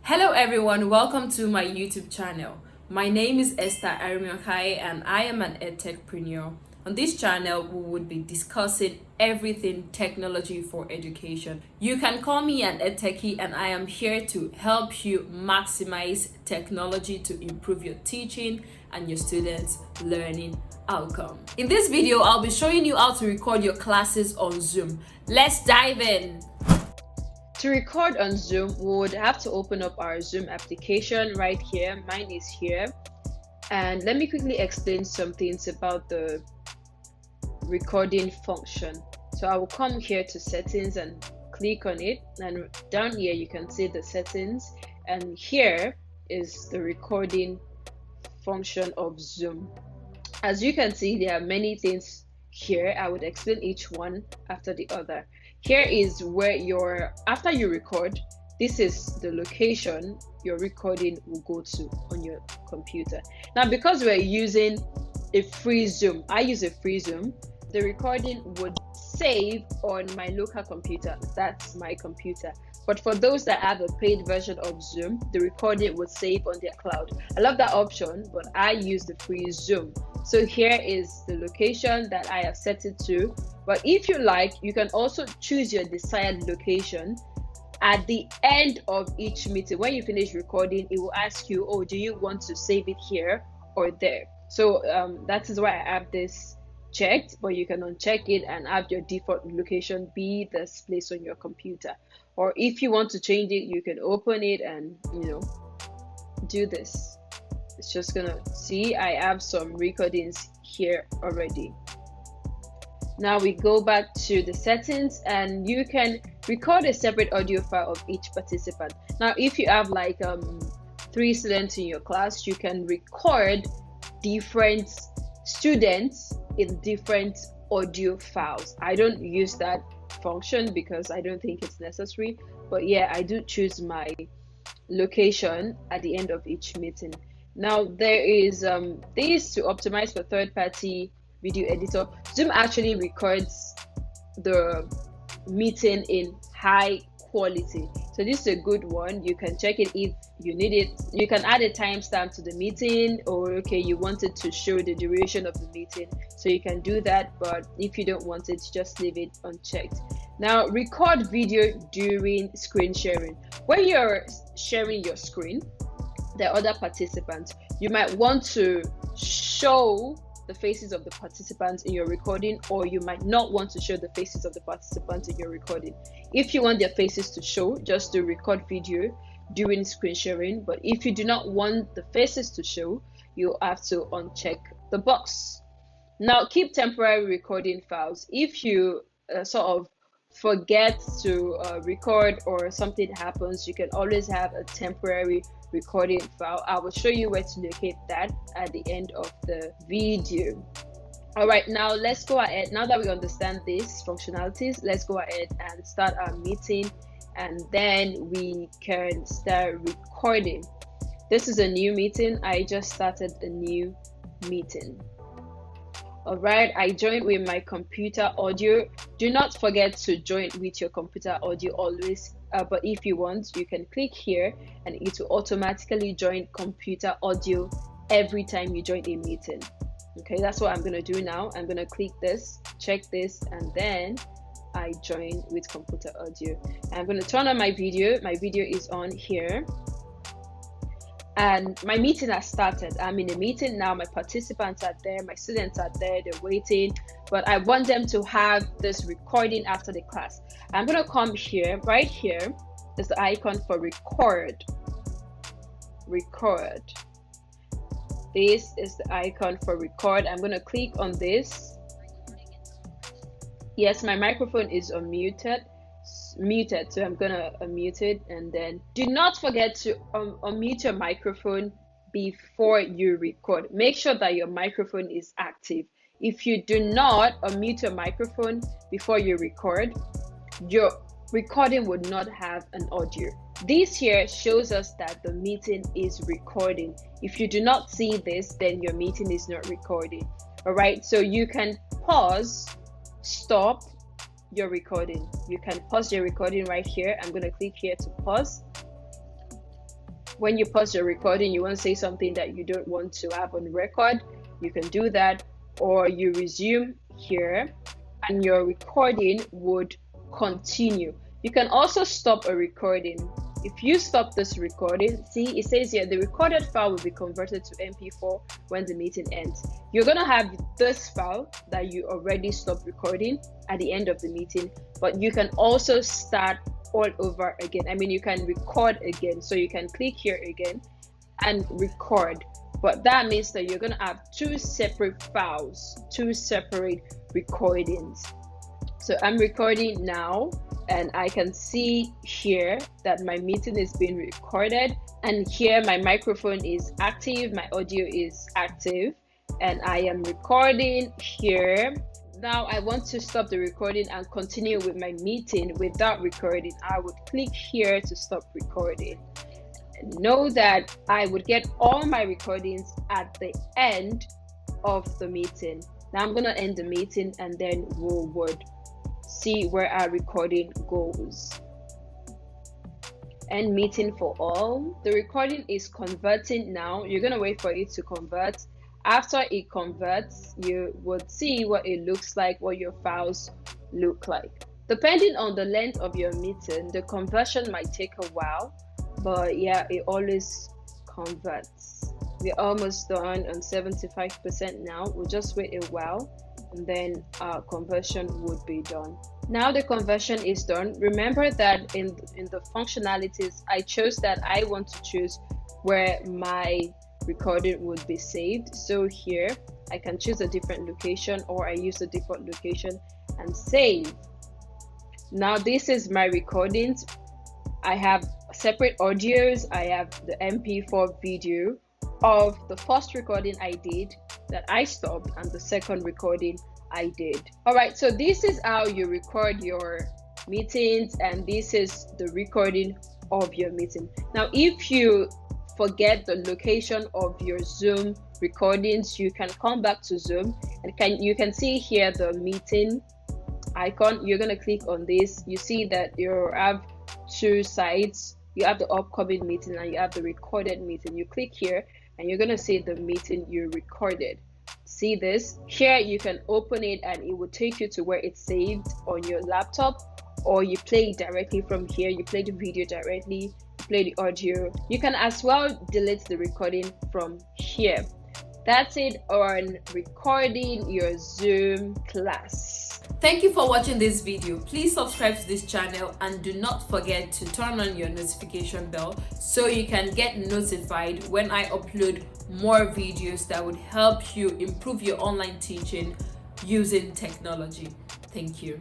Hello everyone, welcome to my YouTube channel. My name is Esther Arimiokai and I am an edtechpreneur. On this channel, we would be discussing everything technology for education. You can call me an edtechie and I am here to help you maximize technology to improve your teaching and your students' learning outcome. In this video, I'll be showing you how to record your classes on Zoom. Let's dive in. To record on Zoom, we would have to open up our Zoom application right here. Mine is here. And let me quickly explain some things about the recording function. So I will come here to settings and click on it. And down here, you can see the settings. And here is the recording function of Zoom. As you can see, there are many things here. I would explain each one after the other. Here is where after you record, this is the location your recording will go to on your computer. Now, because we're using a free Zoom, I use a free Zoom, the recording would save on my local computer. That's my computer. But for those that have a paid version of Zoom, the recording would save on their cloud. I love that option, but I use the free Zoom. So here is the location that I have set it to. But if you like, you can also choose your desired location at the end of each meeting. When you finish recording, it will ask you, oh, do you want to save it here or there? So that is why I have this checked, but you can uncheck it and have your default location be this place on your computer. Or if you want to change it, you can open it and do this. It's just gonna see I have some recordings here already. Now we go back to the settings and you can record a separate audio file of each participant. Now if you have like 3 students in your class, you can record different students in different audio files. I don't use that function because I don't think it's necessary, but yeah, I do choose my location at the end of each meeting. Now there is this to optimize for third-party video editor. Zoom actually records the meeting in high quality, so this is a good one. You can check it if you need it. You can add a timestamp to the meeting, or okay, you wanted to show the duration of the meeting, so you can do that. But if you don't want it, just leave it unchecked. Now record video during screen sharing. When you're sharing your screen, the other participants, you might want to show the faces of the participants in your recording, or you might not want to show the faces of the participants in your recording. If you want their faces to show, just to record video during screen sharing. But if you do not want the faces to show, you have to uncheck the box. Now keep temporary recording files. If you sort of forget to record or something happens, you can always have a temporary recording file. I will show you where to locate that at the end of the video. All right, now let's go ahead. Now that we understand these functionalities, let's go ahead and start our meeting, and then we can start recording. This is a new meeting. I just started a new meeting. All right, I joined with my computer audio. Do not forget to join with your computer audio always. But if you want, you can click here and it will automatically join computer audio every time you join a meeting. Okay, that's what I'm going to do now. I'm going to click this, check this, and then I join with computer audio. I'm going to turn on my video. My video is on here. And my meeting has started. I'm in a meeting now. My participants are there. My students are there. They're waiting. But I want them to have this recording after the class. I'm going to come here. Right here is the icon for record. Record. This is the icon for record. I'm going to click on this. Yes, my microphone is muted, so I'm gonna unmute it. And then do not forget to unmute your microphone before you record. Make sure that your microphone is active. If you do not unmute your microphone before you record, your recording would not have an audio. This here shows us that the meeting is recording. If you do not see this, then your meeting is not recording. All right, so you can pause, stop your recording. You can pause your recording right here. I'm going to click here to pause. when you pause your recording, you want to say something that you don't want to have on record, you can do that, or you resume here and your recording would continue. You can also stop a recording. If you stop this recording, see it says here the recorded file will be converted to MP4 when the meeting ends. You're gonna have this file that you already stopped recording at the end of the meeting, but you can also start all over again. I mean, you can record again, so you can click here again and record, but that means that you're gonna have two separate files, two separate recordings. So I'm recording now, and I can see here that my meeting is being recorded, and here my microphone is active, my audio is active, and I am recording here. Now I want to stop the recording and continue with my meeting without recording. I would click here to stop recording. Know that I would get all my recordings at the end of the meeting. Now I'm going to end the meeting, and then we would see where our recording goes. End meeting for all. The recording is converting now. You're going to wait for it to convert. After it converts, you would see what it looks like, what your files look like. Depending on the length of your meeting, the conversion might take a while, but yeah, it always converts. We're almost done on 75% now. We'll just wait a while, and then our conversion would be done. Now the conversion is done. Remember that in the functionalities, I chose that I want to choose where my recording would be saved. So here I can choose a different location, or I use a default location and save. Now this is my recordings. I have separate audios. I have the MP4 video of the first recording I did that I stopped, and the second recording I did. All right, so this is how you record your meetings, and this is the recording of your meeting. Now if you forget the location of your Zoom recordings, you can come back to Zoom, and you can see here the meeting icon. You're going to click on this. You see that you have two sides. You have the upcoming meeting and you have the recorded meeting. You click here and you're going to see the meeting you recorded. See this here? You can open it and it will take you to where it's saved on your laptop, or you play it directly from here. You play the video directly, play the audio. You can as well delete the recording from here. That's it on recording your Zoom class. Thank you for watching this video. Please subscribe to this channel and do not forget to turn on your notification bell so you can get notified when I upload more videos that would help you improve your online teaching using technology. Thank you.